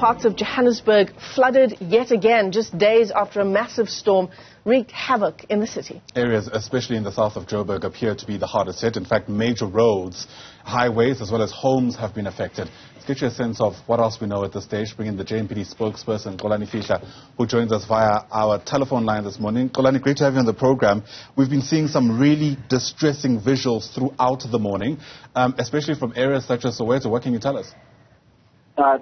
parts of Johannesburg flooded yet again, just days after a massive storm wreaked havoc in the city. Areas, especially in the south of Joburg, appear to be the hardest hit. In fact, major roads, highways, as well as homes have been affected. Let's get you a sense of what else we know at this stage. Bring in the JMPD spokesperson, Xolani Fihla, who joins us via our telephone line this morning. Xolani, great to have you on the program. We've been seeing some really distressing visuals throughout the morning, especially from areas such as Soweto. What can you tell us?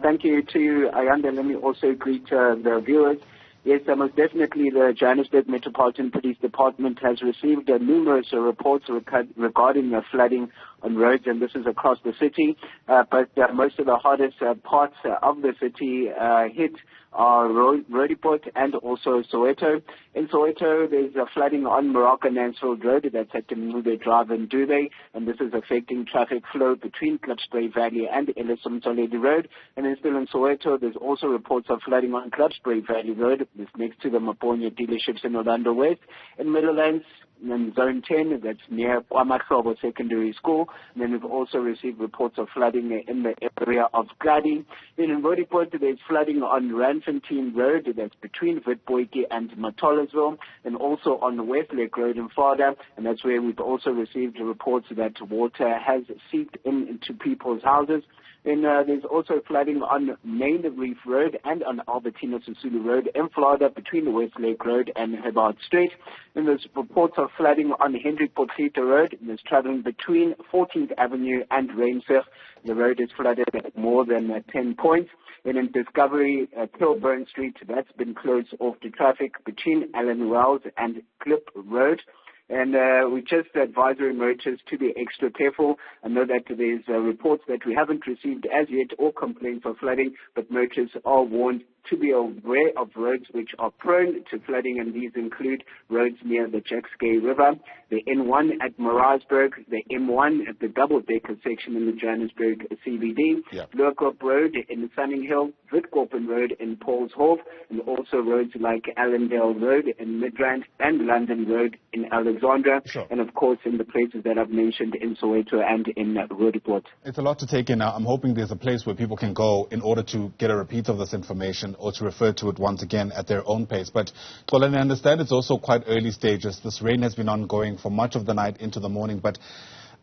Thank you to you, Ayanda. Let me also greet the viewers. Yes, most definitely the Johannesburg Metropolitan Police Department has received numerous reports regarding flooding on roads, and this is across the city. But most of the hardest parts of the city hit are Roodepoort and also Soweto. In Soweto, there's flooding on Morocco-Nansfield Road, that's at Mude Drive and Duve, and this is affecting traffic flow between Klipspruit Valley and Ellisum-Toledi Road. And then still in Soweto, there's also reports of flooding on Klipspruit Valley Road, this next to the Maponya dealerships in Orlando West. In Middlelands, in Zone 10, that's near KwaMahlobo Secondary School. And then we've also received reports of flooding in the area of Gladi. Then in Roodepoort, there's flooding on Randfontein Road, that's between Witbootjie and Matolesville, and also on Westlake Road in Fada. And that's where we've also received reports that water has seeped into people's houses. Then there's also flooding on Main Reef Road and on Albertina Sisulu Road in Florida between the Westlake Road and Hubbard Street. And there's reports of flooding on Hendrik Potgieter Road. There's traveling between 14th Avenue and Reinsig. The road is flooded at more than 10 points. And in Discovery, Kilburn Street, that's been closed off to traffic between Allen Wells and Clip Road. And we just advisory merchants to be extra careful. I know that there's reports that we haven't received as yet or complaints of flooding, but merchants are warned to be aware of roads which are prone to flooding, and these include roads near the Jackskay River, the N1 at Maritzburg, the M1 at the double-decker section in the Johannesburg CBD, Lurkop Road in Sunninghill, Witkoppen Road in Paulshof, and also roads like Allendale Road in Midrand and London Road in Alexandra, and of course in the places that I've mentioned in Soweto and in Roodepoort. It's a lot to take in now. I'm hoping there's a place where people can go in order to get a repeat of this information or to refer to it once again at their own pace. But, Xolani, I understand it's also quite early stages. This rain has been ongoing for much of the night into the morning, but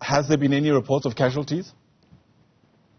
has there been any reports of casualties?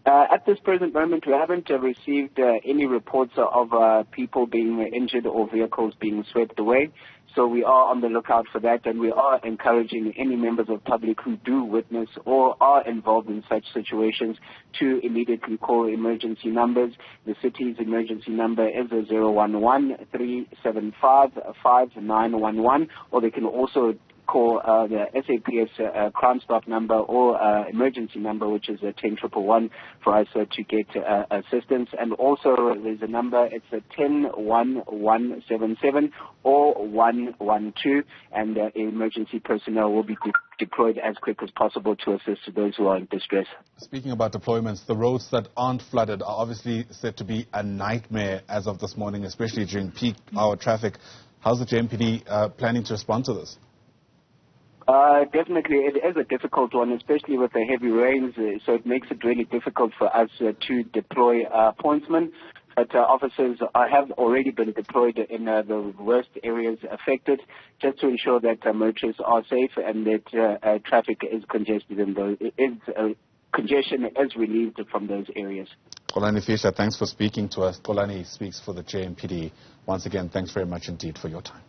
At this present moment, we haven't received any reports of people being injured or vehicles being swept away. So we are on the lookout for that, and we are encouraging any members of the public who do witness or are involved in such situations to immediately call emergency numbers. The city's emergency number is 011-375-5911, or they can also call the SAPS Crime Stop number or emergency number, which is 10-111 for us to get assistance. And also there's a number, it's 10-1177 or 112, and emergency personnel will be deployed as quick as possible to assist those who are in distress. Speaking about deployments, the roads that aren't flooded are obviously said to be a nightmare as of this morning, especially during peak hour traffic. How's the JMPD planning to respond to this? Definitely, it is a difficult one, especially with the heavy rains, so it makes it really difficult for us to deploy pointsmen. But officers have already been deployed in the worst areas affected, just to ensure that motorists are safe and that traffic is congested and congestion is relieved from those areas. Xolani Fihla, thanks for speaking to us. Xolani speaks for the JMPD. Once again, thanks very much indeed for your time.